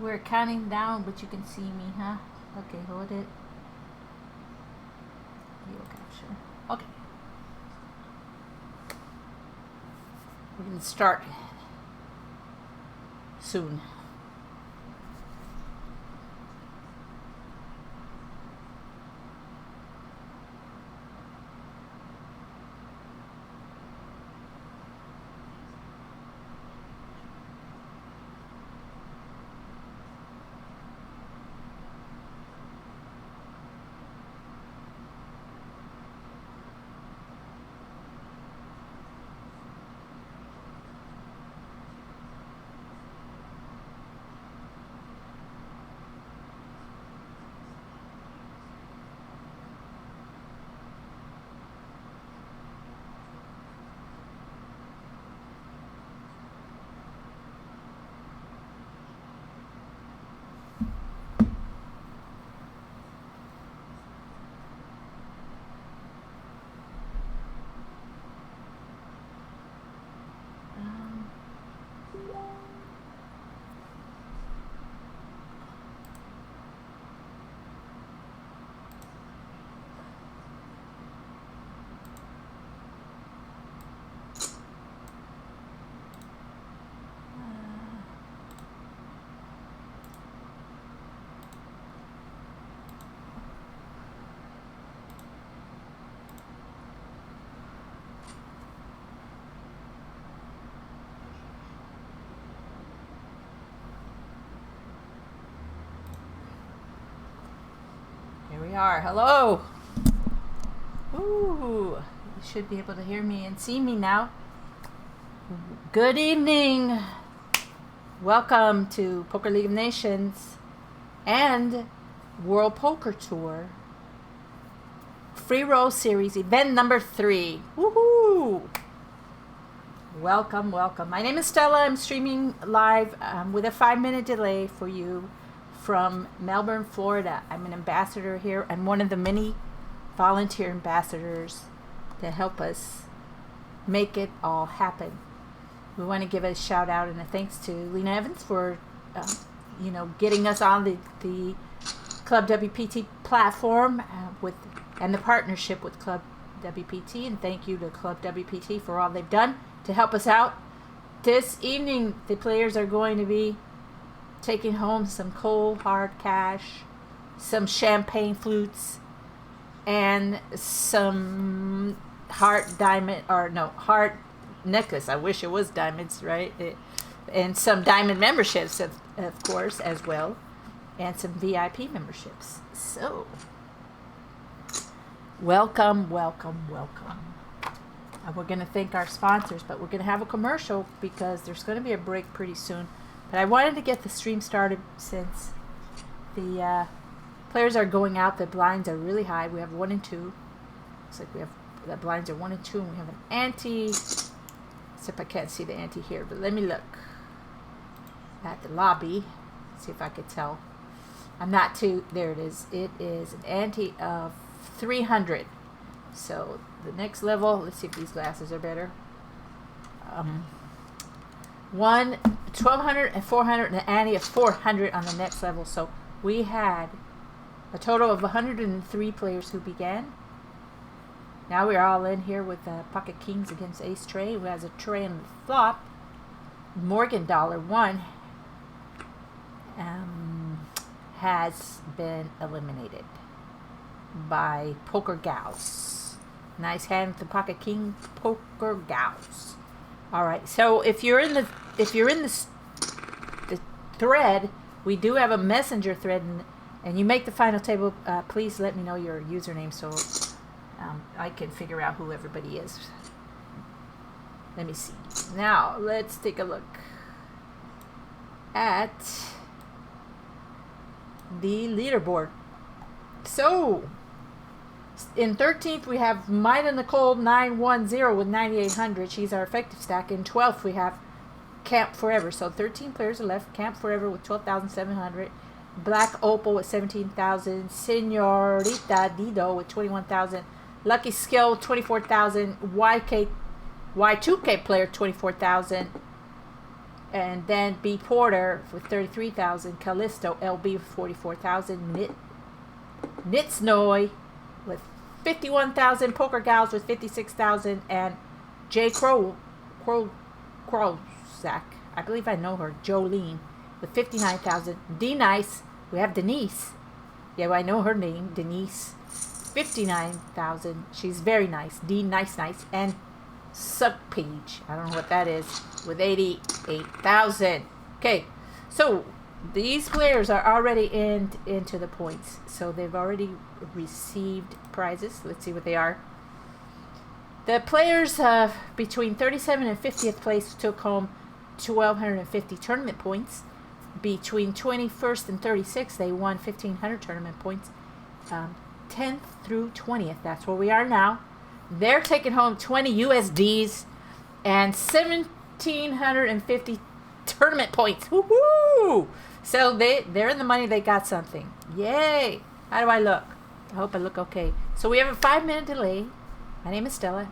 We're counting down, but you can see me, huh? Okay, hold it. Video capture. Okay. We're going to start soon. Here we are. Hello. Ooh, you should be able to hear me and see me now. Good evening. Welcome to Poker League of Nations and World Poker Tour Freeroll Series event number 3. Woohoo! Welcome, welcome. My name is Stella. I'm streaming live with a 5-minute delay for you from Melbourne, Florida. I'm an ambassador here and one of the many volunteer ambassadors that help us make it all happen. We want to give a shout out and a thanks to Lena Evans for getting us on the Club WPT platform and the partnership with Club WPT, and thank you to Club WPT for all they've done to help us out. This evening the players are going to be taking home some cold hard cash, some champagne flutes, and some heart necklace. I wish it was diamonds, right? And some diamond memberships, of course, as well, and some VIP memberships. So, welcome, welcome, welcome. We're going to thank our sponsors, but we're going to have a commercial because there's going to be a break pretty soon. But I wanted to get the stream started since the players are going out. The blinds are really high. We have 1 and 2. Looks like the blinds are 1 and 2, and we have an ante. Except I can't see the ante here, but let me look at the lobby. See if I could tell. I'm not too. There it is. It is an ante of 300. So the next level. Let's see if these glasses are better. 1,200 and 400, and an ante of 400 on the next level. So we had a total of 103 players who began. Now we're all in here with pocket kings against ace tray, who has a tray on the flop. Morgan Dollar 1 has been eliminated by Poker Gals. Nice hand with the pocket king, Poker Gals. All right, so if you're in the thread, we do have a messenger thread, and you make the final table. Please let me know your username so I can figure out who everybody is. Let me see. Now let's take a look at the leaderboard. So in 13th we have Mida Nicole 910 with 9,800. She's our effective stack. In 12th we have Camp Forever. So 13 players are left. Camp Forever with 12,700. Black Opal with 17,000. Senorita Dido with 21,000. Lucky Skill 24,000. Y2K player 24,000. And then B. Porter with 33,000. Callisto LB with 44,000. Nitsnoy with 51,000. Poker Gals with 56,000. And J. Krozak, I believe I know her, Jolene, with 59,000. D. Nice, we have Denise. Yeah, well, I know her name, Denise. 59,000. She's very nice. D. Nice. And Suck Page, I don't know what that is, with 88,000. Okay, so these players are already into the points. So they've already received prizes. Let's see what they are. The players between 37 and 50th place took home 1,250 tournament points. Between 21st and 36th, they won 1,500 tournament points. 10th through 20th, that's where we are now. They're taking home 20 USDs and 1,750 tournament points. Woohoo! So they're in the money. They got something. Yay! How do I look? I hope I look okay. So we have a 5-minute delay. My name is Stella,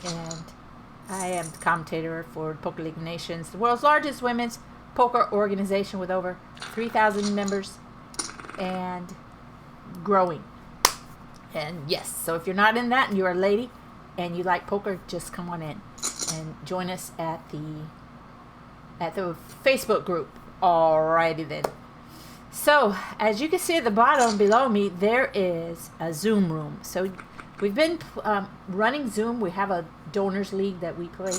and I am the commentator for Poker League of Nations, the world's largest women's poker organization with over 3,000 members and growing. And yes, so if you're not in that and you're a lady and you like poker, just come on in and join us at the Facebook group. Alrighty then. So as you can see at the bottom below me, there is a Zoom room. So we've been running Zoom. We have a donors league that we play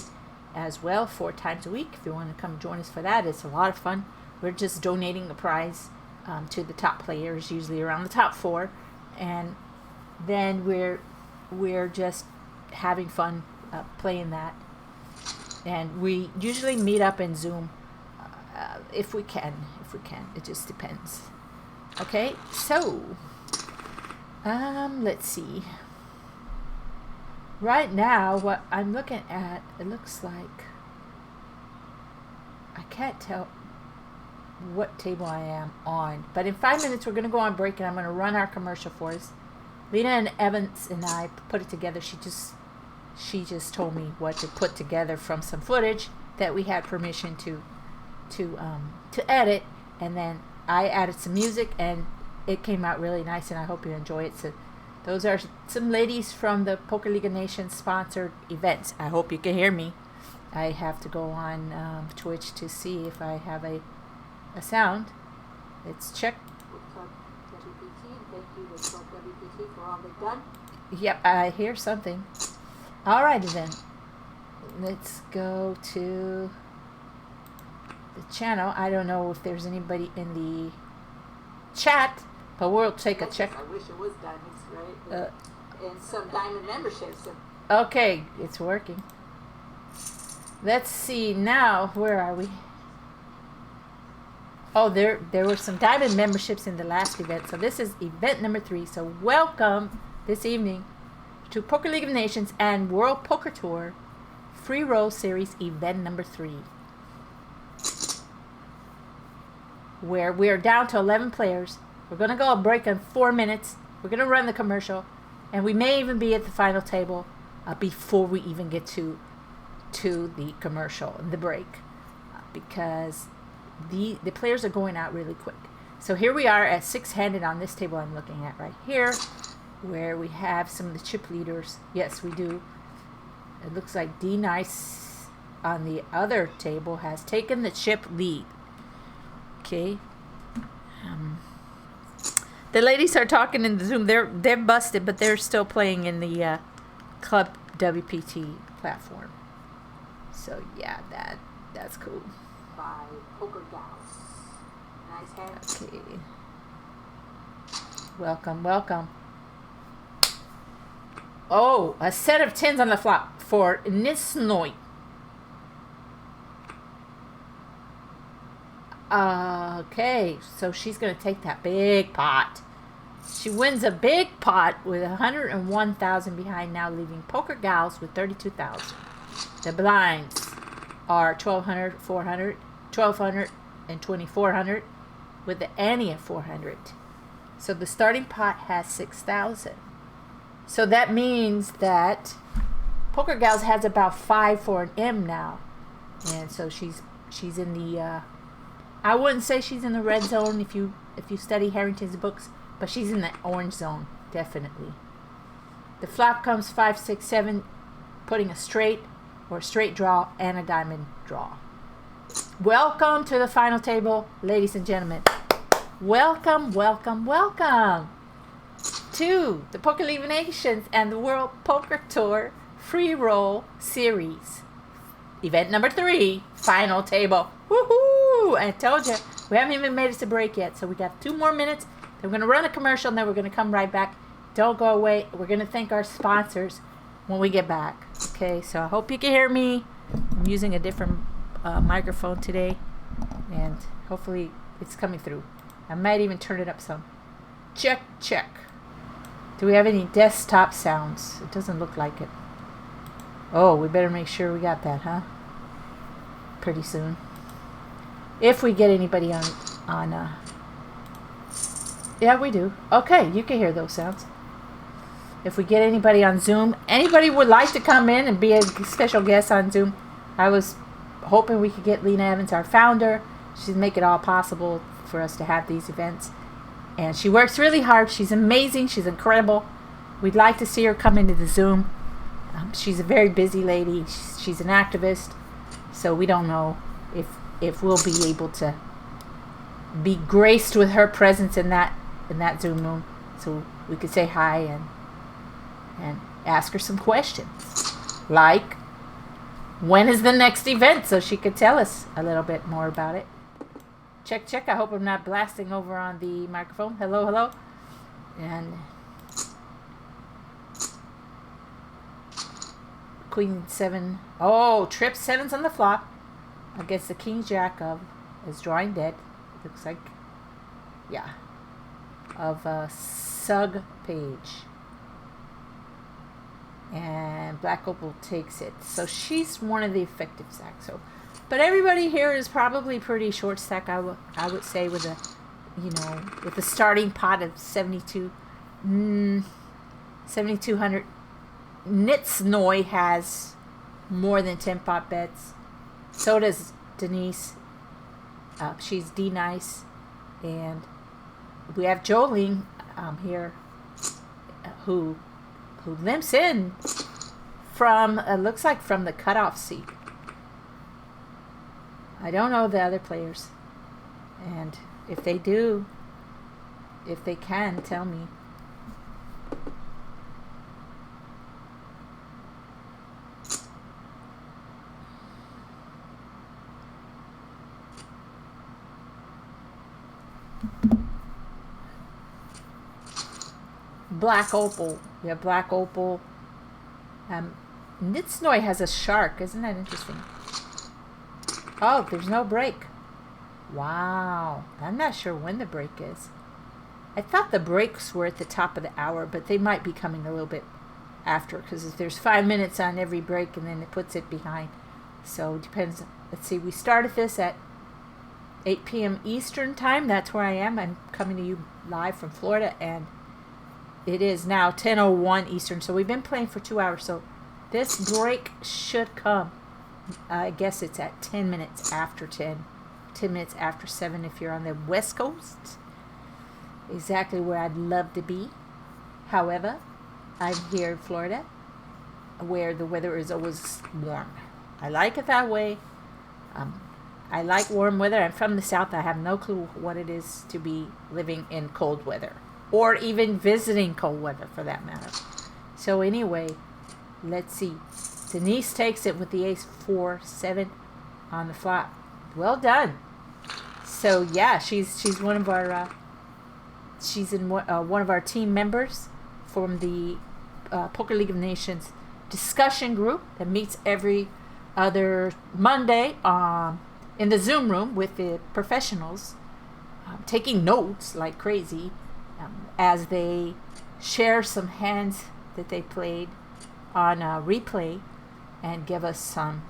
as well 4 times a week. If you want to come join us for that, it's a lot of fun. We're just donating a prize to the top players, usually around the top 4, and then we're just having fun playing that. And we usually meet up in Zoom if we can. It just depends. Okay, so let's see. Right now, what I'm looking at, it looks like I can't tell what table I am on. But in 5 minutes, we're going to go on break, and I'm going to run our commercial for us. Lena and Evans and I put it together. She just told me what to put together from some footage that we had permission to edit, and then I added some music, and it came out really nice, and I hope you enjoy it. So those are some ladies from the Poker League of Nations sponsored events. I hope you can hear me. I have to go on Twitch to see if I have a sound. Let's check. WPT, thank you to WPT for all they've done. Yep, I hear something. Alrighty then. Let's go to the channel. I don't know if there's anybody in the chat, but we'll take a check. I wish it was diamonds, right? And some diamond memberships. Okay, it's working. Let's see now. Where are we? Oh, there were some diamond memberships in the last event. So this is event number 3. So welcome this evening to Poker League of Nations and World Poker Tour Freeroll Series event number 3, where we are down to 11 players. We're going to go a break in 4 minutes. We're going to run the commercial, and we may even be at the final table before we even get to the commercial and the break, because the players are going out really quick. So here we are at 6-handed on this table I'm looking at right here, where we have some of the chip leaders. Yes, we do. It looks like D Nice on the other table has taken the chip lead. Okay. The ladies are talking in the Zoom. They're busted, but they're still playing in the Club WPT platform. So yeah, that's cool. By Poker Gals. Nice hands. Okay. Welcome. Oh, a set of 10s on the flop for Nitsnoy. Okay, so she's going to take that big pot. She wins a big pot with 101,000 behind now, leaving Poker Gals with 32,000. The blinds are 1,200, 400, 1,200, and 2,400, with the ante at 400. So the starting pot has 6,000. So that means that Poker Gals has about 5 for an M now, and so she's She's in the I wouldn't say she's in the red zone if you study Harrington's books, but she's in the orange zone, definitely. The flop comes 5, 6, 7, putting a straight or a straight draw and a diamond draw. Welcome to the final table, ladies and gentlemen. Welcome, welcome, welcome to the Poker League Nations and the World Poker Tour Freeroll Series. Event number 3, final table. Woohoo! I told you, we haven't even made it to break yet, so we got 2 more minutes. Then we're going to run a commercial, and then we're going to come right back. Don't go away. We're going to thank our sponsors when we get back. Okay, so I hope you can hear me. I'm using a different microphone today, and hopefully it's coming through. I might even turn it up some. Check, check. Do we have any desktop sounds? It doesn't look like it. Oh, we better make sure we got that, huh? Pretty soon. If we get anybody on yeah, we do. Okay, you can hear those sounds. If we get anybody on Zoom, anybody would like to come in and be a special guest on Zoom, I was hoping we could get Lena Evans, our founder. She's make it all possible for us to have these events. And she works really hard. She's amazing. She's incredible. We'd like to see her come into the Zoom. She's a very busy lady. She's an activist. So we don't know if we'll be able to be graced with her presence in that Zoom room. So we could say hi and ask her some questions. Like, when is the next event? So she could tell us a little bit more about it. Check, check. I hope I'm not blasting over on the microphone. Hello, hello. And Queen 7. Oh, trip 7's on the flop against the King Jack is drawing dead. Looks like, yeah, of Sug Page. And Black Opal takes it. So she's one of the effective stacks. So, but everybody here is probably pretty short stack. I would say with a, with a starting pot of 7,200. Nitsnoy has more than 10 pot bets. So does Denise. She's D-Nice. And we have Jolene here who limps in from, looks like from the cutoff seat. I don't know the other players. And if they do, if they can, tell me. Black Opal. We have Black Opal. Nitsnoy has a shark. Isn't that interesting? Oh, there's no break. Wow. I'm not sure when the break is. I thought the breaks were at the top of the hour, but they might be coming a little bit after, because if there's 5 minutes on every break and then it puts it behind. So it depends. Let's see. We started this at 8 p.m. Eastern time. That's where I am. I'm coming to you live from Florida, and it is now 10:01 Eastern. So we've been playing for 2 hours. So this break should come. I guess it's at 10 minutes after 10. 10 minutes after 7 if you're on the West Coast. Exactly where I'd love to be. However, I'm here in Florida where the weather is always warm. I like it that way. I like warm weather. I'm from the South. I have no clue what it is to be living in cold weather, or even visiting cold weather for that matter. So anyway, let's see. Denise takes it with the ace 4-7 on the flop. Well done. So yeah, she's one of our she's in one of our team members from the Poker League of Nations discussion group that meets every other Monday in the Zoom room with the professionals, taking notes like crazy as they share some hands that they played on replay and give us some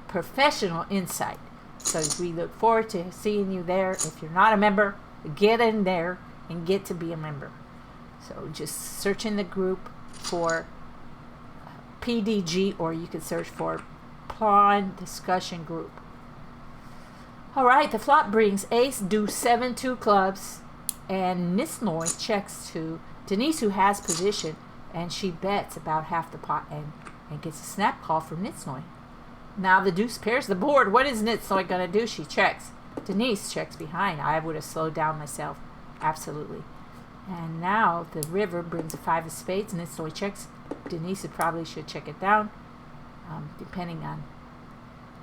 professional insight. So we look forward to seeing you there. If you're not a member, get in there and get to be a member. So just search in the group for PDG, or you can search for PLON discussion group. All right, the flop brings ace, deuce, 7, 2 clubs, and Nisnoy checks to Denise, who has position, and she bets about half the pot and gets a snap call from Nisnoy. Now the deuce pairs the board. What is Nisnoy going to do? She checks. Denise checks behind. I would have slowed down myself. Absolutely. And now the river brings a 5 of spades. Nisnoy checks. Denise probably should check it down, depending on.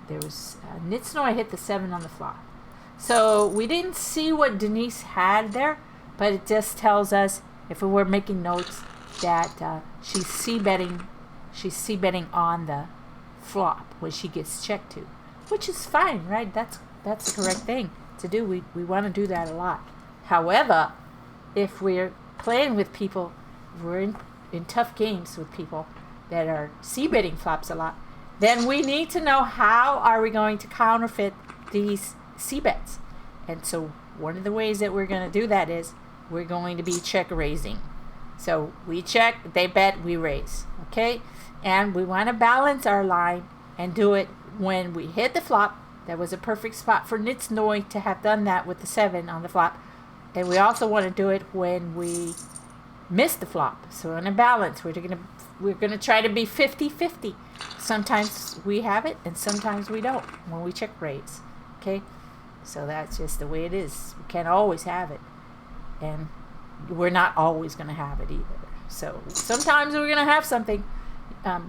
There was Nisnoy hit the 7 on the flop. So we didn't see what Denise had there, but it just tells us, if we were making notes, that she's c-betting. She's c-betting on the flop when she gets checked to, which is fine, right? That's the correct thing to do. We want to do that a lot. However, if we're playing with people, we're in tough games with people that are c-betting flops a lot, then we need to know how are we going to counterfeit these c-bets. And so one of the ways that we're going to do that is we're going to be check raising. So we check, they bet, we raise. Okay? And we want to balance our line and do it when we hit the flop. That was a perfect spot for Nisnoy to have done that with the 7 on the flop. And we also want to do it when we miss the flop. So in a balance, we're gonna try to be 50-50. Sometimes we have it and sometimes we don't when we check raise. Okay? So that's just the way it is. We can't always have it. And we're not always going to have it either. So sometimes we're going to have something.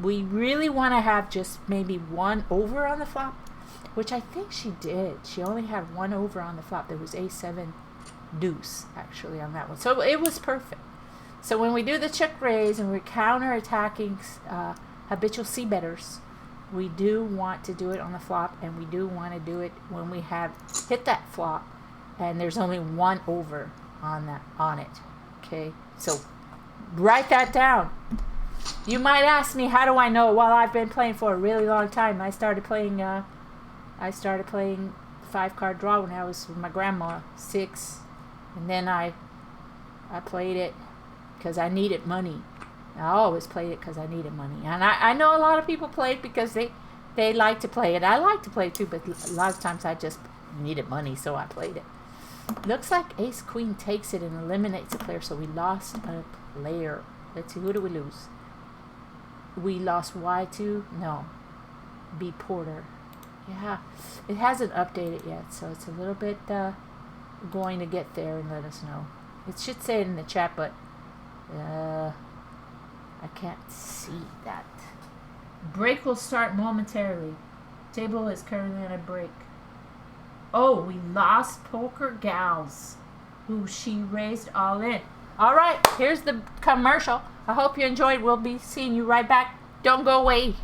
We really want to have just maybe 1 over on the flop, which I think she did. She only had 1 over on the flop. There was a7 deuce actually on that one. So it was perfect. So when we do the check raise and we're counter-attacking habitual c-betters, we do want to do it on the flop, and we do want to do it when we have hit that flop and there's only 1 over on it. Okay, so write that down. You might ask me, how do I know? Well, I've been playing for a really long time. I started playing 5-card draw when I was with my grandma, 6, and then I played it because I needed money. I always played it because I needed money, and I know a lot of people play it because they like to play it. I like to play it too, but a lot of times I just needed money, so I played it. Looks like ace queen takes it and eliminates a player, so we lost a player. Let's see, who do we lose? We lost Y2? No. B Porter. Yeah, it hasn't updated yet, so it's a little bit going to get there and let us know. It should say it in the chat, but I can't see that. Break will start momentarily. Table is currently on a break. Oh, we lost Poker Gals, who she raised all in. All right, here's the commercial. I hope you enjoyed. We'll be seeing you right back. Don't go away.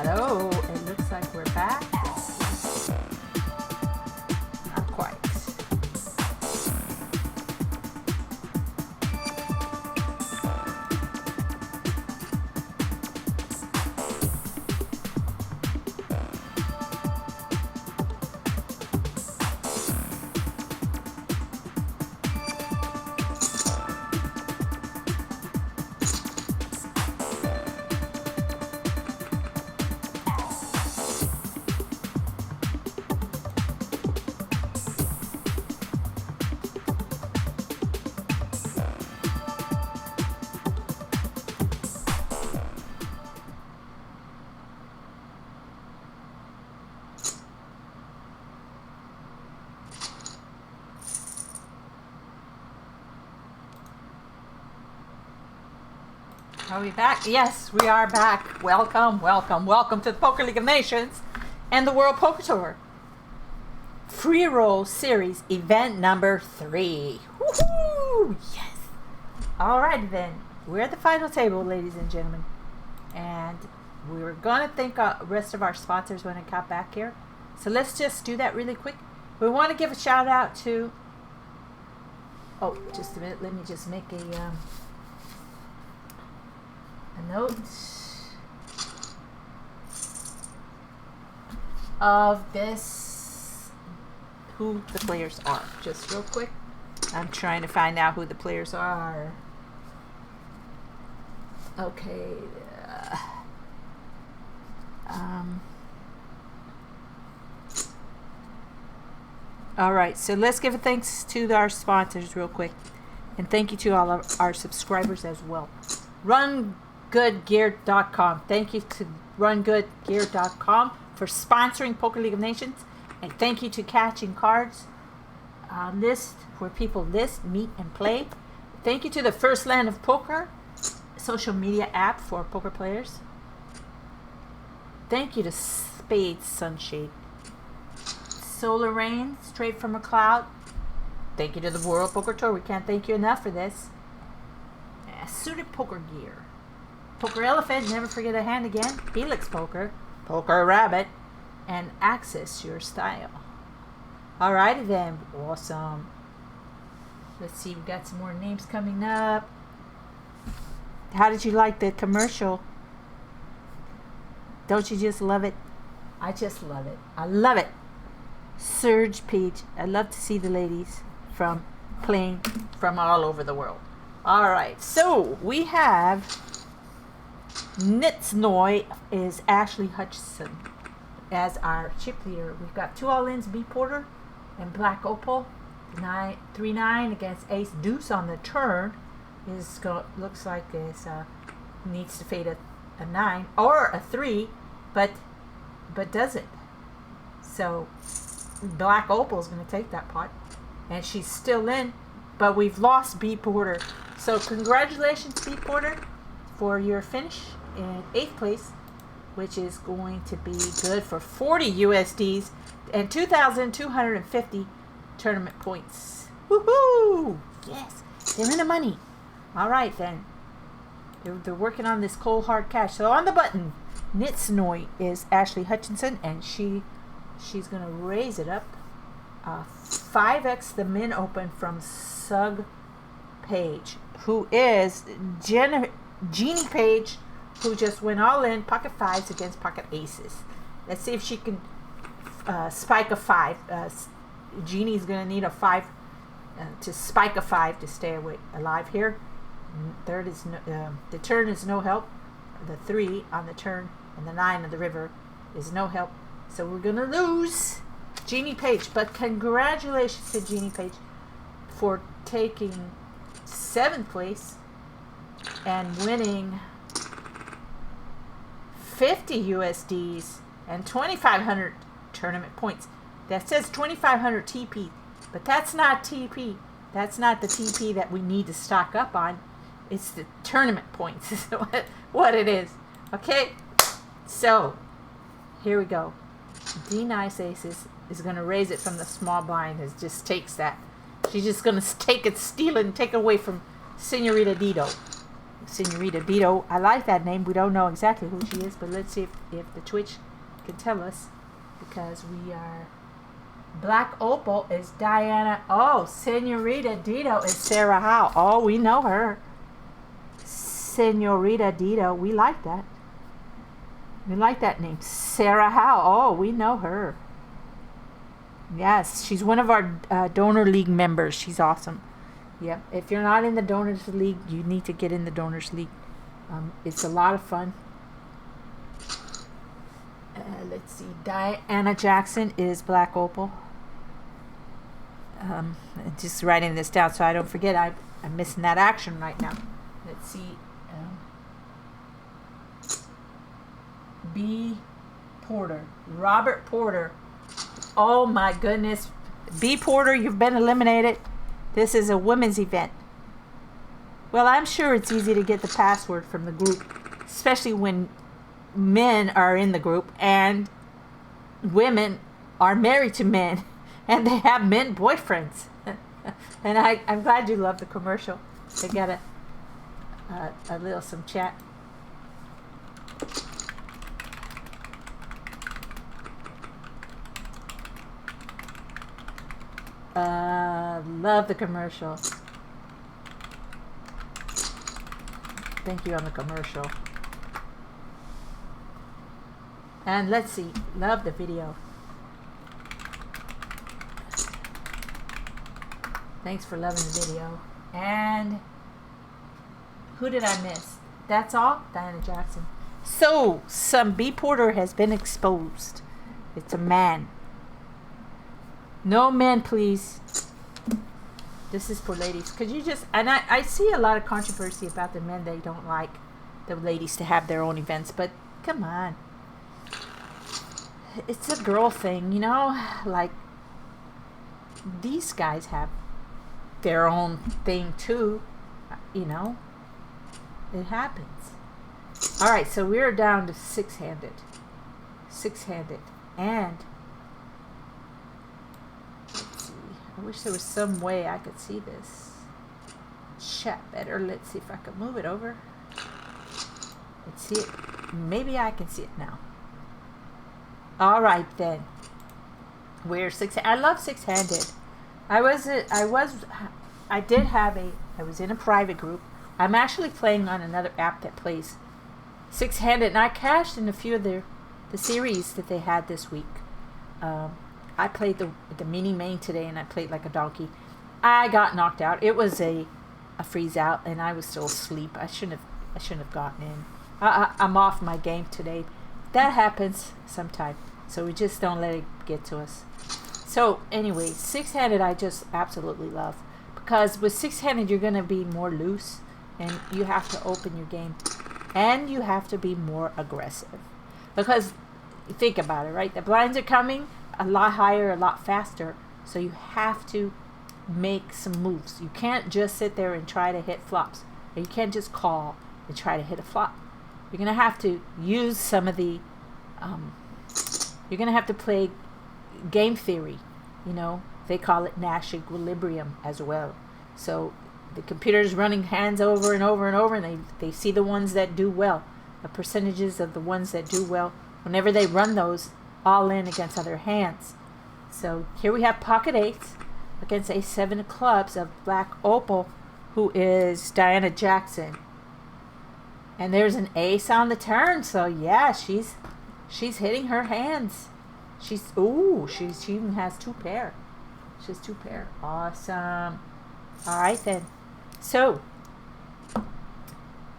Hello, it looks like we're back. Not quite. Are we back? Yes, we are back. Welcome, welcome, welcome to the Poker League of Nations and the World Poker Tour. Freeroll Series event number 3. Woohoo! Yes! Alright then, we're at the final table, ladies and gentlemen. And we were going to thank the rest of our sponsors when I got back here. So let's just do that really quick. We want to give a shout out to... Oh, just a minute. Let me just make a note of this, who the players are, just real quick. I'm trying to find out who the players are. Okay. All right, so let's give a thanks to our sponsors real quick, and thank you to all of our subscribers as well. RunGoodGear.com. Thank you to RunGoodGear.com for sponsoring Poker League of Nations. And thank you to Catching Cards List, where people list, meet, and play. Thank you to the First Land of Poker, social media app for poker players. Thank you to Spades Sunshade. Solar Rain, straight from a cloud. Thank you to the World Poker Tour. We can't thank you enough for this. Suited Poker Gear. Poker Elephant, never forget a hand again. Helix Poker, Poker Rabbit, and Access Your Style. Alrighty then, awesome. Let's see, we got some more names coming up. How did you like the commercial? Don't you just love it? I just love it. I love it. Surge Page. I love to see the ladies from playing from all over the world. Alright, so we have Nitsnoy is Ashley Hutchison as our chip leader. We've got 2 all-ins, B Porter and Black Opal. 3-9 against Ace Deuce on the turn. Looks like it needs to fade a 9 or a 3, but doesn't. So Black Opal is going to take that pot, and she's still in, but we've lost B Porter. So congratulations, B Porter, for your finish in 8th place, which is going to be good for 40 USDs and 2,250 tournament points. Woohoo! Yes, they're in the money. All right then. They're working on this cold hard cash. So on the button, Nitsnoy is Ashley Hutchinson, and she's gonna raise it up 5x the min open from Sug Page, who is Jeannie Page, who just went all in pocket 5s against pocket aces. Let's see if she can spike a 5. Jeannie's gonna need a 5 to spike a 5 to stay alive here. Third is the turn is no help. The 3 on the turn and the 9 of the river is no help. So we're gonna lose Jeannie Page. But congratulations to Jeannie Page for taking 7th place and winning 50 USDs and 2,500 tournament points. That says 2,500 TP, but that's not TP. That's not the TP that we need to stock up on. It's the tournament points is what it is. Okay, so here we go. D Nice Aces is going to raise it from the small blind. It just takes that. She's just going to take it, steal it, and take it away from Senorita Dido. Senorita Dito. I like that name. We don't know exactly who she is, but let's see if the Twitch can tell us, because we are. Black Opal is Diana. Oh, Senorita Dito is Sarah Howe. Oh, we know her. Senorita Dito. We like that. We like that name. Sarah Howe. Oh, we know her. Yes, she's one of our Donor League members. She's awesome. Yep. If you're not in the Donors League, you need to get in the Donors League. It's a lot of fun. Let's see. Diana Jackson is Black Opal. Just writing this down so I don't forget. I'm missing that action right now. Let's see. B. Porter. Robert Porter. Oh my goodness. B. Porter, you've been eliminated. This is a women's event. Well, I'm sure it's easy to get the password from the group, especially when men are in the group and women are married to men and they have men boyfriends. And I'm glad you love the commercial. They got a little some chat. Love the commercial. Thank you on the commercial. And let's see. Love the video. Thanks for loving the video. And who did I miss? That's all? Diana Jackson. So, some B. Porter has been exposed. It's a man. No men, please. This is for ladies. Could you just... And I see a lot of controversy about the men. They don't like the ladies to have their own events. But, come on. It's a girl thing, you know? Like, these guys have their own thing, too. You know? It happens. Alright, so we're down to six-handed. Six-handed. And... I wish there was some way I could see this chat better. Let's see if I can move it over. Let's see it. Maybe I can see it now. All right then. We're six. I love six-handed. I was in a private group. I'm actually playing on another app that plays six-handed, and I cashed in a few of the series that they had this week. I played the mini main today, and I played like a donkey. I got knocked out. It was a freeze out, and I was still asleep. I shouldn't have gotten in. I'm off my game today. That happens sometime, so we just don't let it get to us. So anyway, six-handed I just absolutely love, because with six-handed you're gonna be more loose, and you have to open your game, and you have to be more aggressive, because think about it, right? The blinds are coming a lot higher, a lot faster, so you have to make some moves. You can't just sit there and try to hit flops, or you can't just call and try to hit a flop. You're gonna have to use some of the you're gonna have to play game theory. You know, they call it Nash equilibrium as well. So the computer's running hands over and over and over, and they see the ones that do well, the percentages of the ones that do well. Whenever they run those all in against other hands. So here we have pocket eights against a seven of clubs of Black Opal, who is Diana Jackson. And there's an ace on the turn, so yeah, she's hitting her hands. She even has two pair. She has two pair. Awesome. All right then. So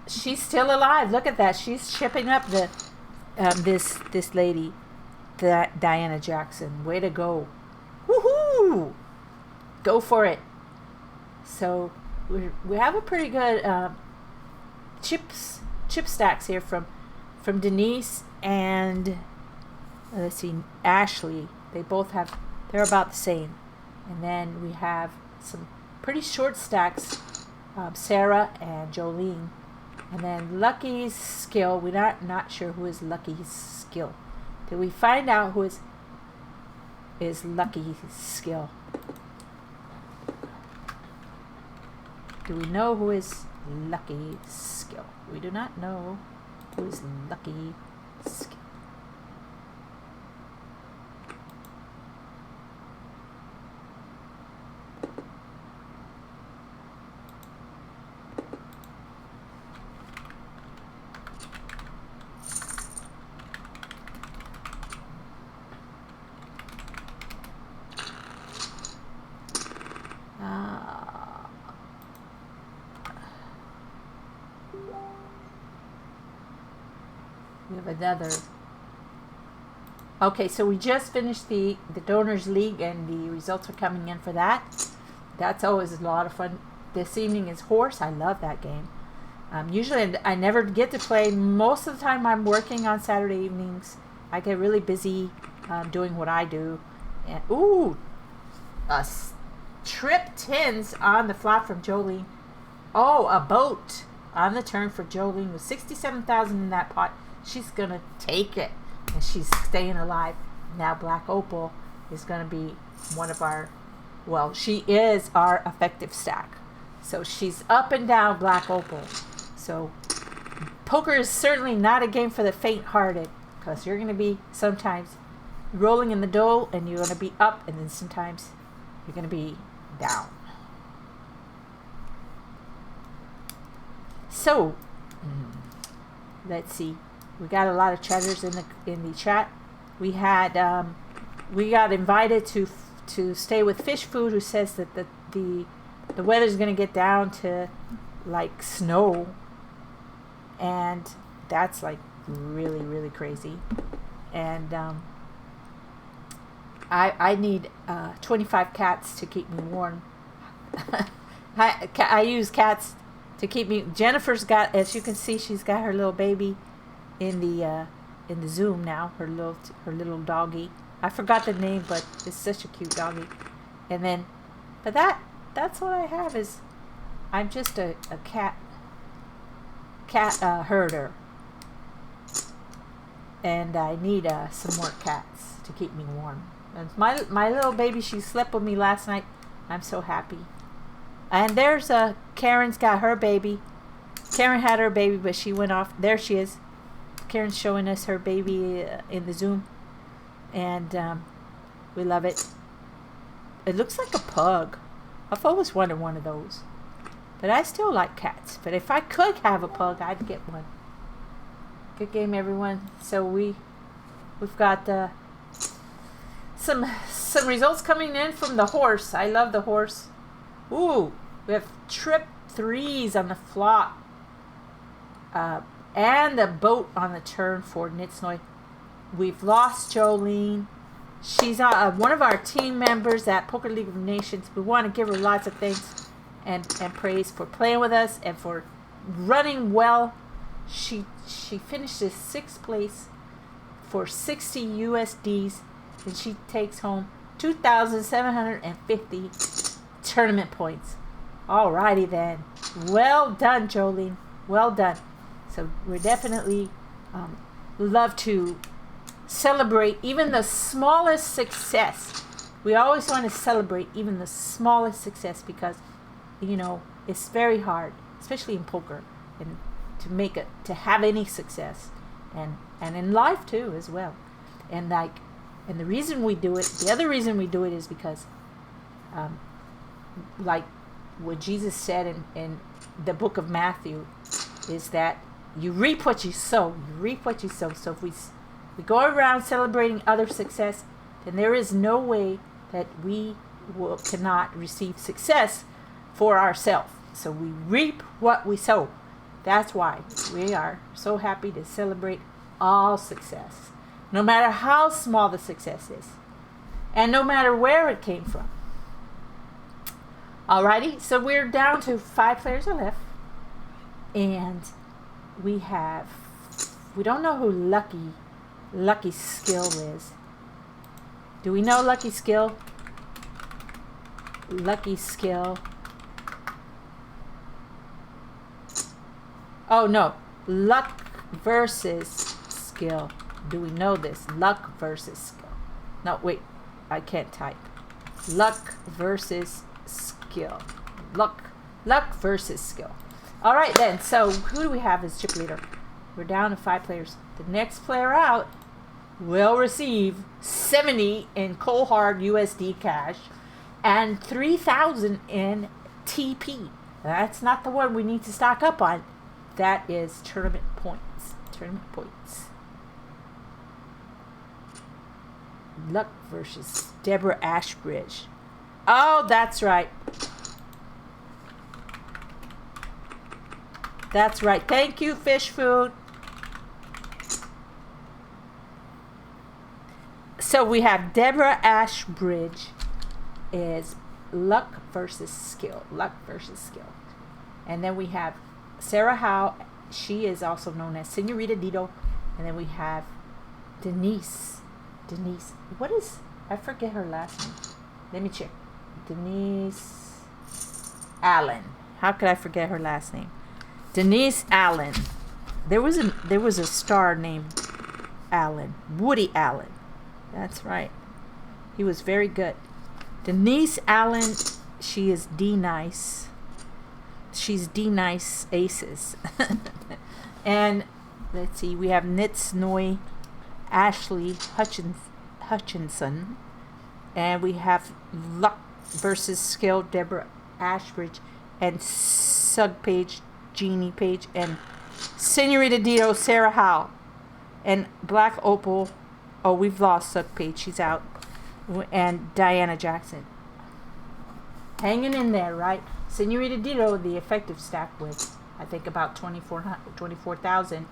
she's still alive. Look at that. She's chipping up the this lady. Diana Jackson. Way to go. Woohoo! Go for it. So we have a pretty good chip stacks here from Denise and let's see, Ashley. They're about the same. And then we have some pretty short stacks, Sarah and Jolene. And then Lucky's skill. We're not sure who is Lucky's skill. Did we find out who is Lucky's skill? Do we know who is Lucky Skill. We do not know who is Lucky Skill. We have another. Okay, so we just finished the Donors League and the results are coming in for that. That's always a lot of fun. This evening is Horse. I love that game. Usually I never get to play. Most of the time I'm working on Saturday evenings. I get really busy doing what I do. And ooh, trip tins on the flop from Jolene. Oh, a boat on the turn for Jolene with 67,000 in that pot. She's gonna take it, and she's staying alive. Now Black Opal is gonna be one of our, well, she is our effective stack. So she's up and down Black Opal. So poker is certainly not a game for the faint-hearted, because you're gonna be sometimes rolling in the dough, and you're gonna be up, and then sometimes you're gonna be down. So let's see. We got a lot of chatters in the chat. We had we got invited to stay with Fish Food, who says that the weather's going to get down to like snow, and that's like really, really crazy. And I need 25 cats to keep me warm. I use cats to keep me. Jennifer's got, as you can see, she's got her little baby in the Zoom now. Her little doggy. I forgot the name, but it's such a cute doggy. And then, but that's what I have is, I'm just a cat herder, and I need some more cats to keep me warm. And my little baby, she slept with me last night. I'm so happy. And there's Karen's got her baby. Karen had her baby, but she went off. There she is. Karen's showing us her baby in the Zoom, and we love it. It looks like a pug. I've always wanted one of those, but I still like cats. But if I could have a pug, I'd get one. Good game, everyone. So we've got some results coming in from the Horse. I love the Horse. Ooh, we have trip threes on the flop. And the boat on the turn for Nitsnoy. We've lost Jolene. She's one of our team members at Poker League of Nations. We want to give her lots of thanks and praise for playing with us and for running well. She finished in 6th place for 60 USDs, and she takes home 2,750 tournament points. Alrighty then. Well done, Jolene. Well done. So we're definitely love to celebrate even the smallest success. We always want to celebrate even the smallest success, because, you know, it's very hard, especially in poker, and to have any success, and in life too as well. And the reason we do it, the other reason we do it is because, like what Jesus said in the book of Matthew, is that you reap what you sow. You reap what you sow. So if we go around celebrating other success, then there is no way that we cannot receive success for ourselves. So we reap what we sow. That's why we are so happy to celebrate all success, no matter how small the success is, and no matter where it came from. Alrighty, so we're down to 5 players are left, and we don't know who Lucky Skill is. Do we know Lucky Skill? Lucky Skill. Oh no, Luck versus Skill. Do we know this? Luck versus Skill. No, wait, I can't type. Luck versus Skill. Luck versus Skill. All right then. So who do we have as chip leader? We're down to 5 players. The next player out will receive 70 in cold hard USD cash and 3,000 in TP. That's not the one we need to stock up on. That is tournament points. Tournament points. Luck versus Deborah Ashbridge. Oh, that's right. That's right. Thank you, Fish Food. So we have Deborah Ashbridge is luck versus skill. Luck versus skill. And then we have Sarah Howe. She is also known as Senorita Dito. And then we have Denise. Denise. What is... I forget her last name. Let me check. Denise Allen. How could I forget her last name? Denise Allen. There was a star named Allen. Woody Allen. That's right. He was very good. Denise Allen, she is D-Nice. She's D-Nice Aces. And let's see, we have Nitsnoy Ashley Hutchinson. And we have Luck versus Skill Deborah Ashbridge and Sug Page, Jeannie Page, and Senorita Dito Sarah Howe. And Black Opal. Oh, we've lost Sug Page. She's out. And Diana Jackson. Hanging in there, right? Senorita Dito, the effective stack with, I think, about 24,000.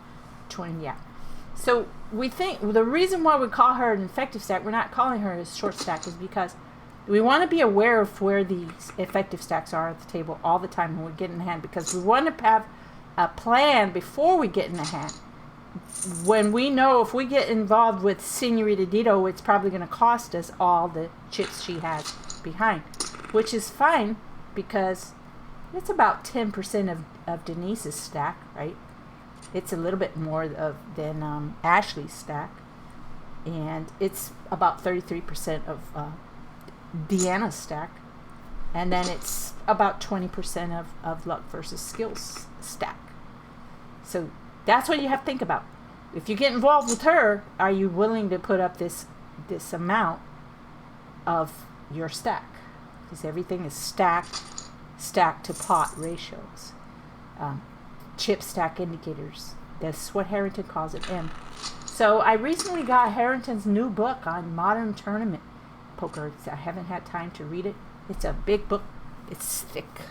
Yeah. So we think the reason why we call her an effective stack, we're not calling her a short stack, is because we want to be aware of where these effective stacks are at the table all the time when we get in the hand, because we want to have a plan before we get in the hand. When we know if we get involved with Senorita Dito, it's probably going to cost us all the chips she has behind, which is fine because it's about 10% of Denise's stack, right? It's a little bit more than Ashley's stack, and it's about 33% of Deanna's stack, and then it's about 20% of Luck versus Skills stack. So that's what you have to think about. If you get involved with her, are you willing to put up this amount of your stack? Because everything is stack to pot ratios. Chip stack indicators. That's what Harrington calls it. M. So I recently got Harrington's new book on modern tournament poker. I haven't had time to read it. It's a big book. It's thick.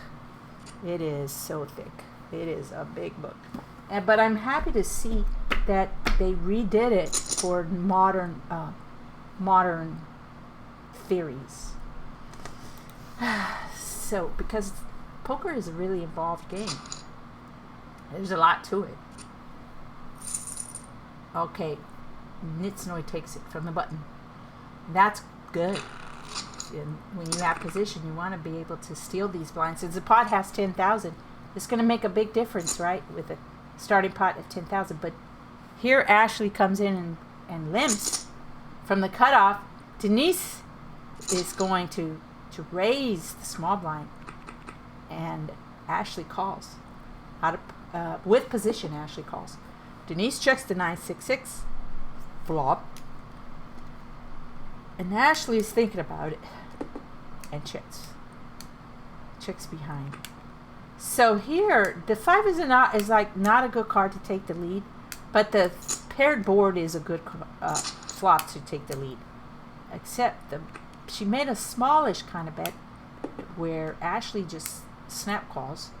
It is so thick. It is a big book. But I'm happy to see that they redid it for modern theories. So, because poker is a really involved game. There's a lot to it. Okay, Nitsnoy takes it from the button. That's good. And when you have position, you want to be able to steal these blinds. Since the pot has 10,000, it's going to make a big difference, right? With a starting pot of 10,000. But here Ashley comes in and limps from the cutoff. Denise is going to raise the small blind, and Ashley calls. With position, Ashley calls. Denise checks the 966 flop, and Ashley is thinking about it and checks behind. So here, the 5 is not a good card to take the lead, but the paired board is a good flop to take the lead. Except she made a smallish kind of bet where Ashley just snap calls,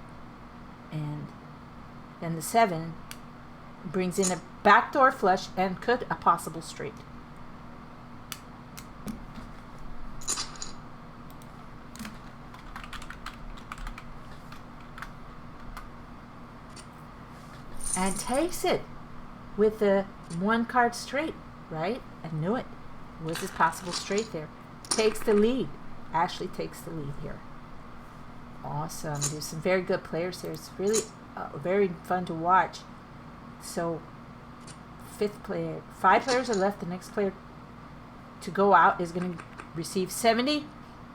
and then the 7 brings in a backdoor flush and could a possible straight. And takes it with the 1 card straight, right? I knew it. Was this possible straight there? Takes the lead. Ashley takes the lead here. Awesome. There's some very good players here. It's really very fun to watch. So, 5th player. 5 players are left. The next player to go out is going to receive 70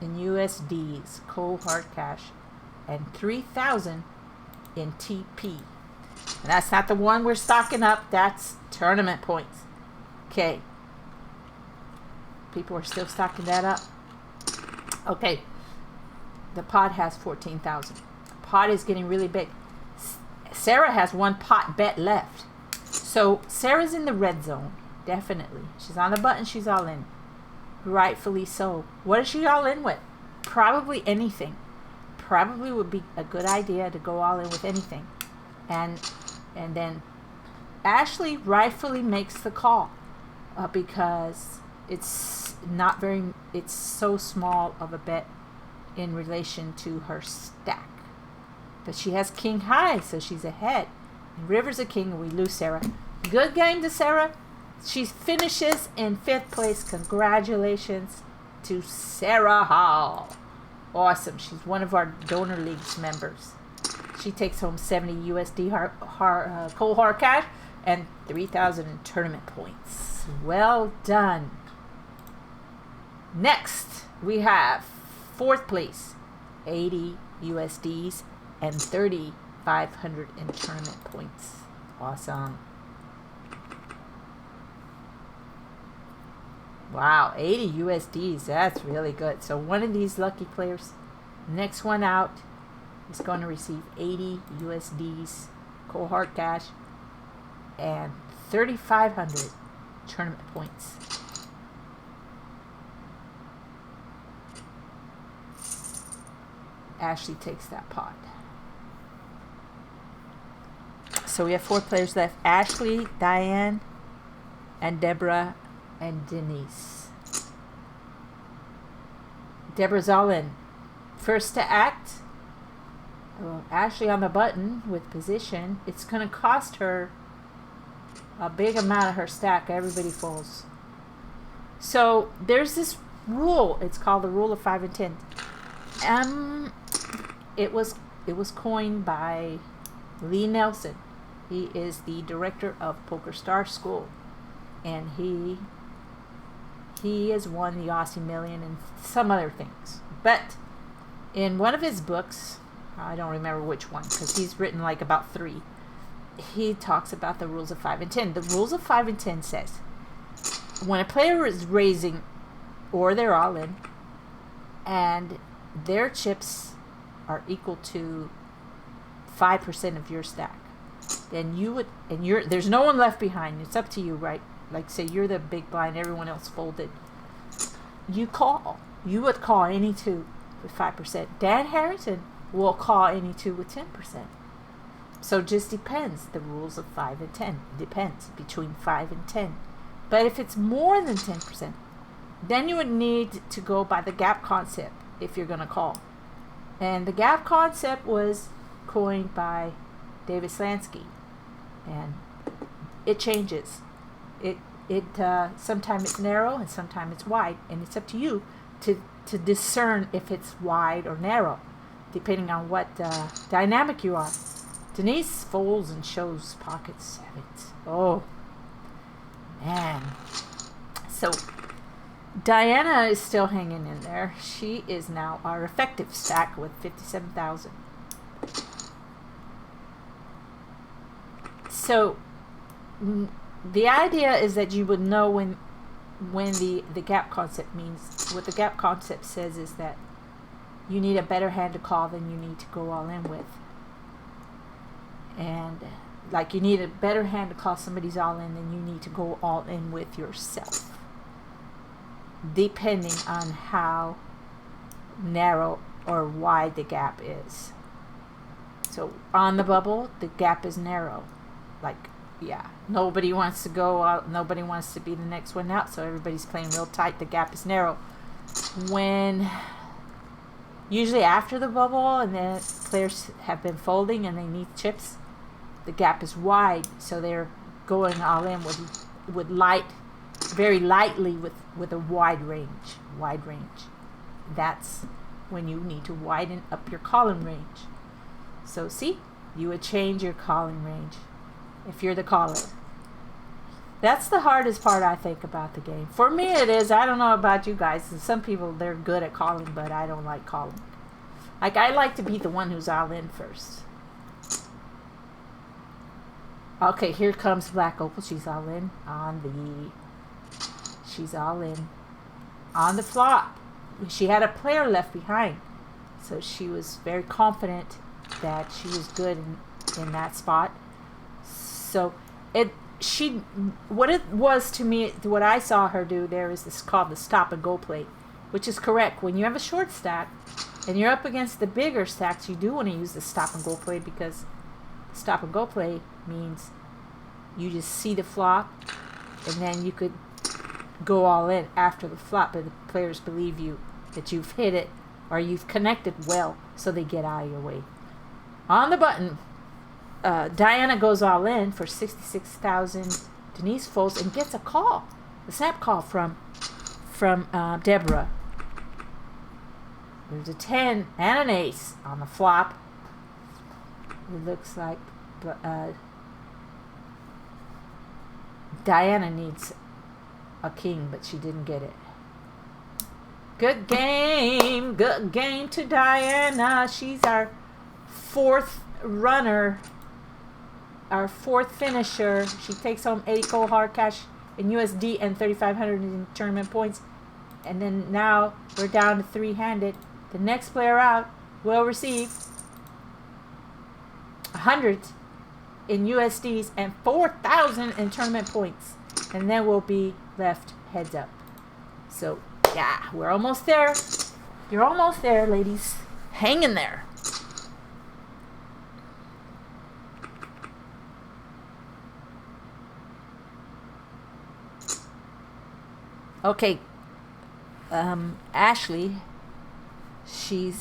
in USDs, cold hard cash, and 3,000 in TP. And that's not the one we're stocking up. That's tournament points. Okay. People are still stocking that up. Okay. The pot has 14,000. Pot is getting really big. Sarah has one pot bet left. So Sarah's in the red zone. Definitely. She's on the button. She's all in. Rightfully so. What is she all in with? Probably anything. Probably would be a good idea to go all in with anything. And then Ashley rightfully makes the call because it's so small of a bet in relation to her stack. But she has king high, so she's ahead. And River's a king, and we lose Sarah. Good game to Sarah. She finishes in 5th place. Congratulations to Sarah Hall. Awesome. She's one of our donor leagues members. She takes home 70 USD cold hard cash and 3,000 in tournament points. Well done. Next, we have 4th place, 80 USDs and 3,500 in tournament points. Awesome. Wow, 80 USDs. That's really good. So one of these lucky players, next one out, is going to receive 80 USDs, cold hard cash, and 3,500 tournament points. Ashley takes that pot. So we have 4 players left. Ashley, Diane, and Deborah, and Denise. Deborah's all in. First to act. Well, Ashley on the button with position. It's going to cost her a big amount of her stack. Everybody falls. So there's this rule. It's called the rule of 5 and 10. It was coined by Lee Nelson. He is the director of Poker Star School, and he has won the Aussie Million and some other things. But in one of his books, I don't remember which one because he's written like about 3, he talks about the rules of 5 and 10. The rules of 5 and 10 says when a player is raising or they're all in and their chips are equal to 5% of your stack, then you would, and there's no one left behind. It's up to you, right? Like say you're the big blind, everyone else folded. You would call any 2 with 5%. Dan Harrington will call any 2 with 10%. So it just depends. The rules of 5 and 10 depends between 5 and 10. But if it's more than 10%, then you would need to go by the gap concept if you're going to call. And the gap concept was coined by David Slansky, and it changes. Sometimes it's narrow and sometimes it's wide, and it's up to you to discern if it's wide or narrow, depending on what dynamic you are. Denise folds and shows pocket 7s. Oh, man. So Diana is still hanging in there. She is now our effective stack with 57,000. So the idea is that you would know when the gap concept means. What the gap concept says is that you need a better hand to call than you need to go all in with. And like you need a better hand to call somebody's all in than you need to go all in with yourself, depending on how narrow or wide the gap is. So on the bubble, the gap is narrow. Like, yeah, nobody wants to go out, nobody wants to be the next one out, so everybody's playing real tight. The gap is narrow. When usually after the bubble and the players have been folding and they need chips, the gap is wide, so they're going all in with very lightly with a wide range. That's when you need to widen up your calling range. So see, you would change your calling range if you're the caller. That's the hardest part, I think, about the game. For me it is. I don't know about you guys. Some people, they're good at calling, but I don't like calling. Like, I like to be the one who's all in first. Okay, here comes Black Opal. She's all in on the flop. She had a player left behind, so she was very confident that she was good in that spot. So what it was to me, what I saw her do there is this called the stop and go play, which is correct. When you have a short stack and you're up against the bigger stacks, you do want to use the stop and go play, because stop and go play means you just see the flop and then you could go all in after the flop, but the players believe you that you've hit it or you've connected well, so they get out of your way. On the button, Diana goes all in for 66,000. Denise folds and gets a snap call from Deborah. There's a 10 and an ace on the flop. It looks like Diana needs a king, but she didn't get it. Good game to Diana. She's our fourth runner, our fourth finisher. She takes home 8 cold hard cash in USD and 3,500 in tournament points. And then now we're down to 3-handed. The next player out will receive 100 in USDs and 4,000 in tournament points, and then we'll be left heads up. So yeah, we're almost there. You're almost there, ladies. Hang in there. Okay, Ashley, she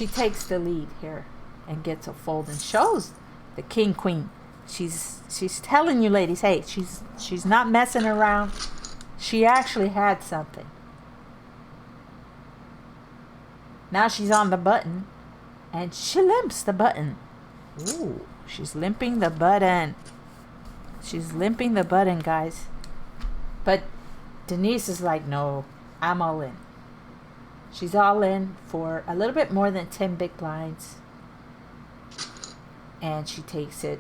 takes the lead here and gets a fold and shows the king queen. She's telling you, ladies, hey, she's not messing around. She actually had something. Now she's on the button and she limps the button. Ooh, she's limping the button. She's limping the button, guys. But Denise is like, no, I'm all in. She's all in for a little bit more than 10 big blinds. And she takes it.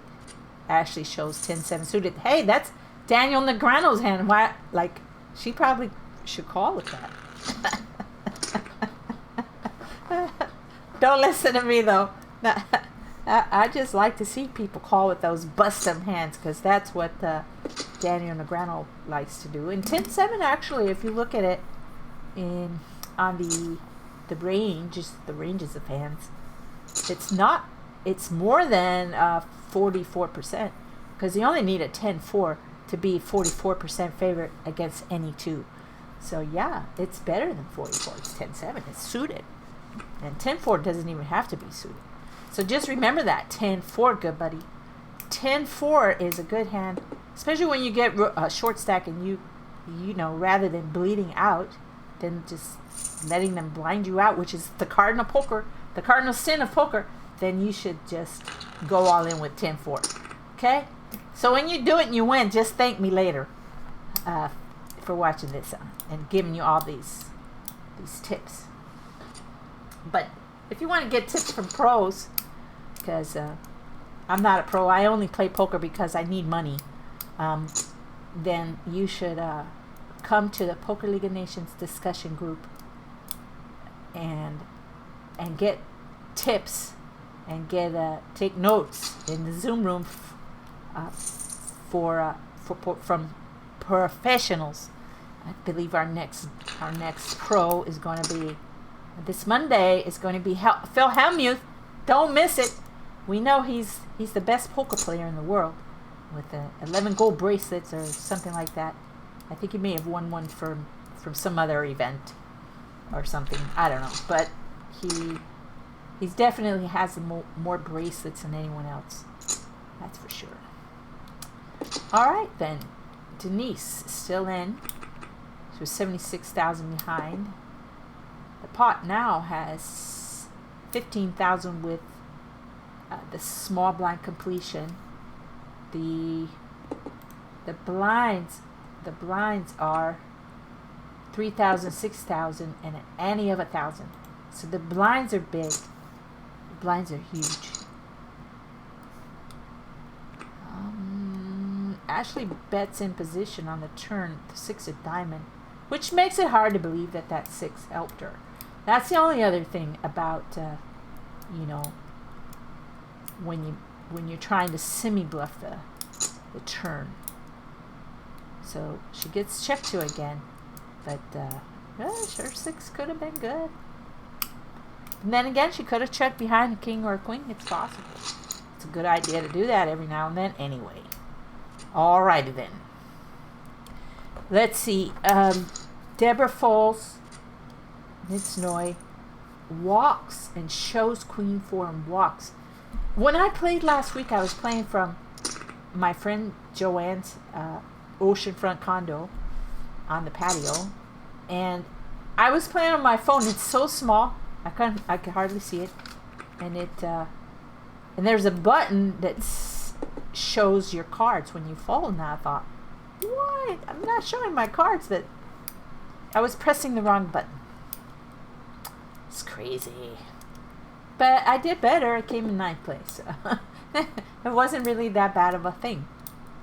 Ashley shows 10-7 suited. Hey, that's Daniel Negreano's hand. Why? Like, she probably should call with that. Don't listen to me, though. I just like to see people call with those bust-em hands, because that's what Daniel Negreano likes to do. And 10-7, actually, if you look at it on the ranges of hands, it's more than 44%, because you only need a 10-4 to be 44% favorite against any two. So yeah, it's better than 44. It's 10-7. It's suited. And 10-4 doesn't even have to be suited. So just remember that. 10-4, good buddy. 10-4 is a good hand, especially when you get a short stack and you know, rather than bleeding out, than just letting them blind you out, which is the cardinal poker, the cardinal sin of poker, then you should just go all in with 10-4. Okay? So when you do it and you win, just thank me later for watching this and giving you all these tips. But if you want to get tips from pros, because I'm not a pro, I only play poker because I need money, then you should come to the Poker League of Nations discussion group and get tips and take notes in the Zoom room from professionals. I believe our next pro is going to be this Monday. Is going to be Phil Hellmuth. Don't miss it. We know he's the best poker player in the world with 11 gold bracelets or something like that. I think he may have won one from some other event or something. I don't know, but he's definitely has more bracelets than anyone else. That's for sure. All right then, Denise is still in. She was 76,000 behind. The pot now has 15,000 with the small blind completion. The blinds are 3,000, 6,000, and an ante of 1,000. So the blinds are big. The blinds are huge. Ashley bets in position on the turn, the 6 of diamond, which makes it hard to believe that that 6 helped her. That's the only other thing about, you know, when you're trying to semi-bluff the turn. So she gets checked to again, but her 6 could have been good. And then again, she could have checked behind a king or a queen. It's possible. It's a good idea to do that every now and then anyway. Alrighty then. Let's see. Deborah Foles, Nitsnoy, walks and shows queen 4 and walks. When I played last week, I was playing from my friend Joanne's oceanfront condo on the patio, and I was playing on my phone. It's so small, I could hardly see it, and and there's a button that shows your cards when you fold. And I thought, what? I'm not showing my cards, but I was pressing the wrong button. It's crazy. But I did better. I came in 9th place. It wasn't really that bad of a thing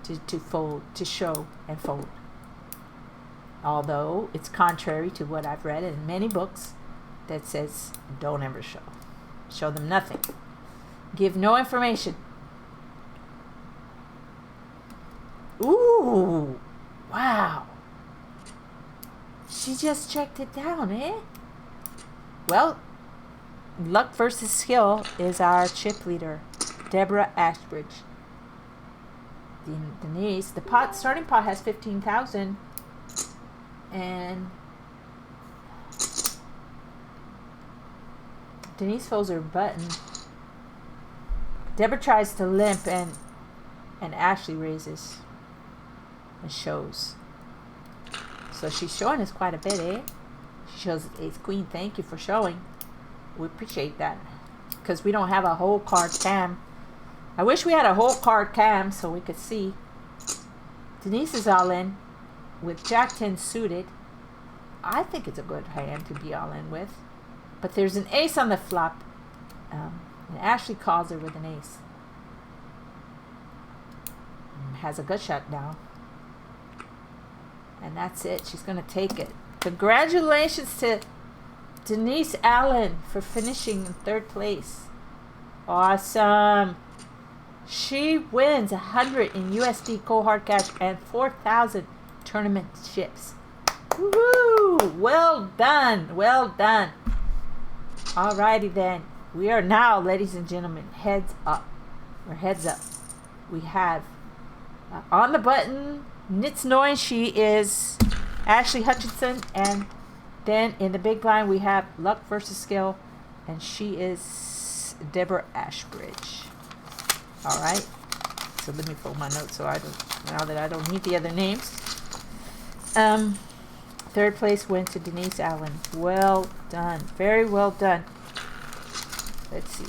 to fold, to show and fold. Although it's contrary to what I've read in many books that says don't ever show. Show them nothing. Give no information. Ooh, wow. She just checked it down, eh? Well, luck versus skill is our chip leader, Deborah Ashbridge. Denise, the starting pot has 15,000, and Denise folds her button. Deborah tries to limp, and Ashley raises and shows. So she's showing us quite a bit, eh? She shows ace queen. Thank you for showing. We appreciate that, because we don't have a whole card cam. I wish we had a whole card cam so we could see. Denise is all in with Jack 10 suited. I think it's a good hand to be all in with, but there's an ace on the flop, and Ashley calls her with an ace. Has a gut shot now, and that's it. She's gonna take it. Congratulations to Denise Allen for finishing in 3rd place. Awesome. She wins 100 in USD cold hard cash and 4,000 tournament chips. Woohoo! Well done. Well done. Alrighty then. We are now, ladies and gentlemen, heads up. Or heads up. We have on the button, Nitsnoy. She is Ashley Hutchinson, and then in the big blind we have luck versus skill, and she is Deborah Ashbridge. All right. So let me fold my notes so now that I don't need the other names. 3rd place went to Denise Allen. Well done. Very well done. Let's see.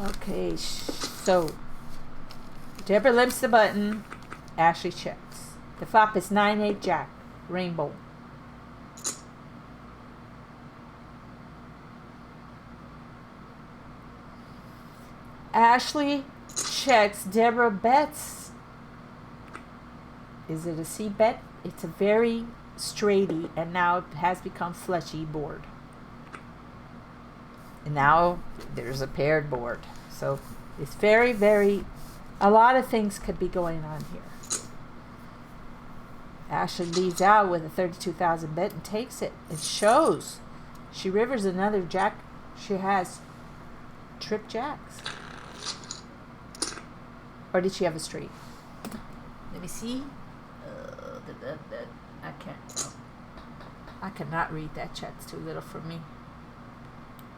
Okay, so Deborah limps the button. Ashley checks. The flop is 9-8 Jack. Rainbow. Ashley checks. Deborah bets. Is it a C bet? It's a very straighty, and now it has become fleshy board. And now there's a paired board. So it's very, very, a lot of things could be going on here. Ashley leads out with a 32,000 bet and takes it. It shows. She rivers another jack. She has trip jacks. Or did she have a straight? Let me see. I can't tell. I cannot read that. Chat's too little for me.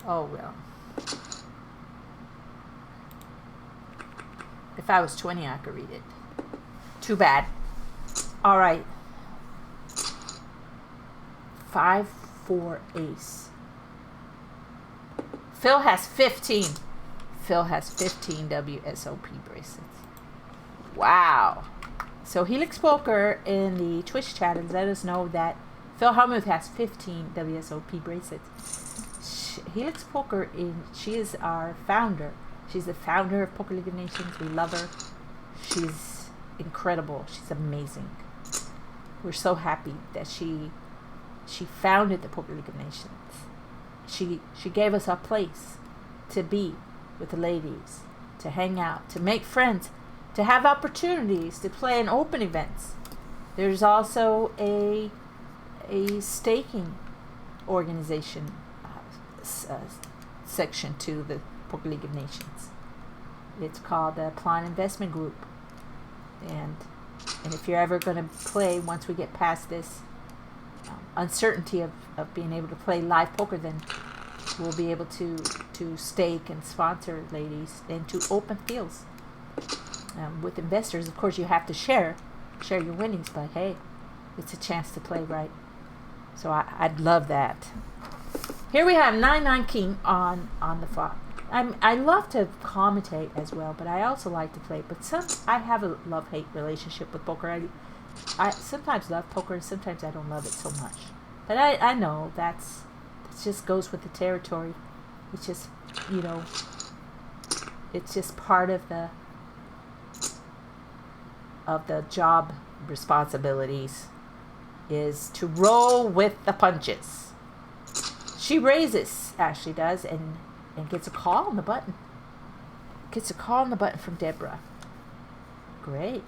Oh well. If I was 20, I could read it. Too bad. All right. 5-4 ace. Phil has 15. Phil has 15 WSOP bracelets. Wow. So Helix Poker in the Twitch chat has let us know that Phil Hellmuth has 15 WSOP bracelets. Helix Poker, she is our founder, She's the founder of Poker League of Nations. We love her. She's incredible. She's amazing. We're so happy that she founded the Poker League of Nations. She gave us a place to be with the ladies, to hang out, to make friends, to have opportunities to play in open events. There's also a staking organization section to the Poker League of Nations. It's called the PLON Investment Group. And if you're ever going to play, once we get past this uncertainty of being able to play live poker, then we'll be able to stake and sponsor ladies and to open fields with investors. Of course, you have to share your winnings, but hey, it's a chance to play right. So I'd love that. Here we have 9-9 king on the flop. I love to commentate as well, but I also like to play. But I have a love-hate relationship with poker. I sometimes love poker, and sometimes I don't love it so much. But I know that just goes with the territory. It's just, it's just part of the job responsibilities is to roll with the punches. She raises, Ashley does, and gets a call on the button. Gets a call on the button from Deborah. Great.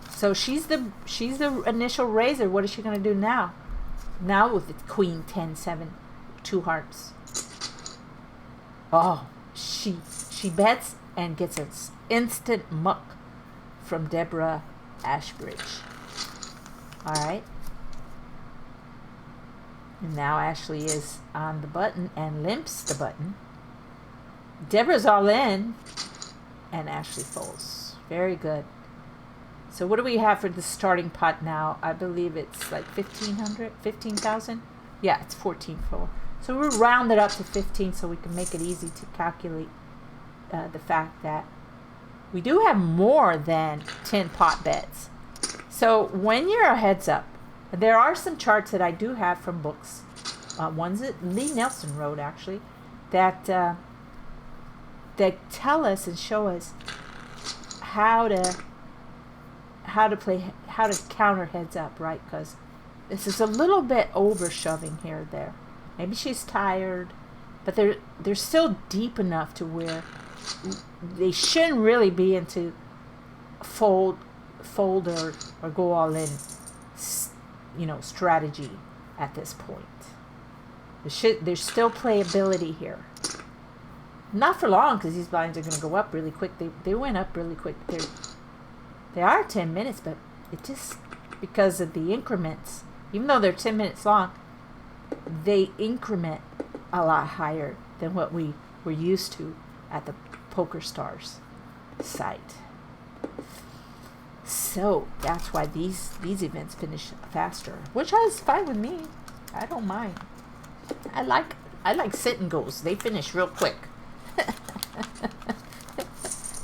So she's the initial raiser. What is she going to do now? Now with the Queen 10-7, 2 hearts. Oh, she bets and gets an instant muck from Deborah Ashbridge. All right. And now Ashley is on the button and limps the button. Deborah's all in, and Ashley folds. Very good. So what do we have for the starting pot now? I believe it's like 15,000. Yeah, it's 14.4. So we'll round it up to 15 so we can make it easy to calculate the fact that we do have more than 10 pot bets. So when you're a heads up, there are some charts that I do have from books. Ones that Lee Nelson wrote, actually, that tell us and show us how to counter heads up, right? Because this is a little bit over shoving here or there. Maybe she's tired, but they're still deep enough to where they shouldn't really be into fold or go all in, strategy at this point. There's still playability here. Not for long, because these blinds are going to go up really quick. They went up really quick. They are 10 minutes, but it just, because of the increments, even though they're 10 minutes long, they increment a lot higher than what we were used to at the PokerStars site. So that's why these events finish faster, which is fine with me. I don't mind. I like sit and goes. They finish real quick.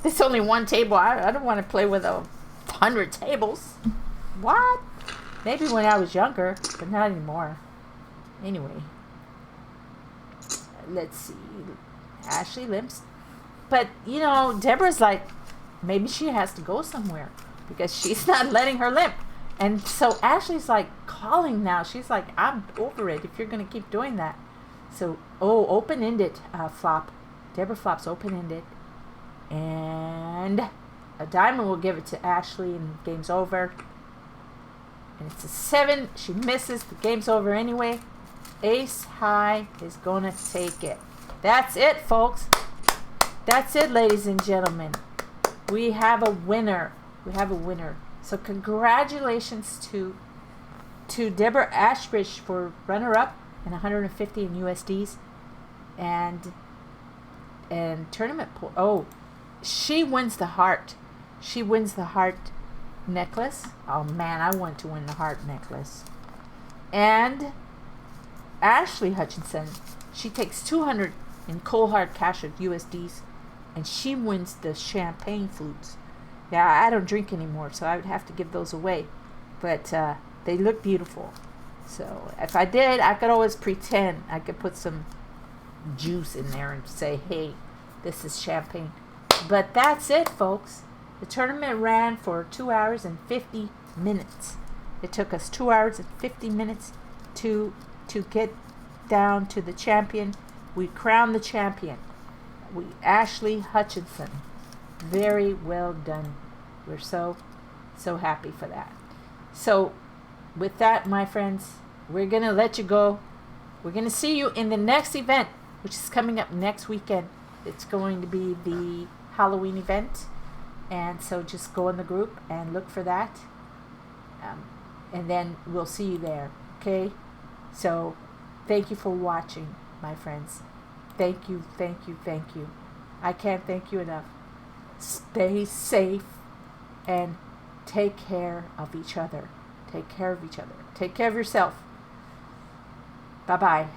There's only one table. I don't want to play with 100 tables. What? Maybe when I was younger, but not anymore. Anyway, let's see. Ashley limps. But, Deborah's like, maybe she has to go somewhere because she's not letting her limp. And so Ashley's like calling now. She's like, I'm over it if you're going to keep doing that. So, open-ended flop. Deborah flops open-ended. And a diamond will give it to Ashley and the game's over. And it's a 7. She misses. The game's over anyway. Ace high is going to take it. That's it, folks. That's it, ladies and gentlemen. We have a winner. So congratulations to Deborah Ashbridge for runner-up and 150 in USDs. And tournament pool. Oh, she wins the heart. She wins the heart necklace. Oh man, I want to win the heart necklace. And Ashley Hutchinson, she takes 200 in cold hard cash of USDs, and she wins the champagne flutes. Yeah, I don't drink anymore, so I would have to give those away. But they look beautiful. So if I did, I could always pretend. I could put some juice in there and say, hey, this is champagne. But that's it, folks. The tournament ran for 2 hours and 50 minutes. It took us 2 hours and 50 minutes to get down to the champion. We crowned the champion. Ashley Hutchinson. Very well done. We're so happy for that. So with that, my friends, we're going to let you go. We're going to see you in the next event, which is coming up next weekend. It's going to be the Halloween event. And so just go in the group and look for that. And then we'll see you there. Okay? So thank you for watching, my friends. Thank you, thank you, thank you. I can't thank you enough. Stay safe and take care of each other. Take care of each other. Take care of yourself. Bye-bye.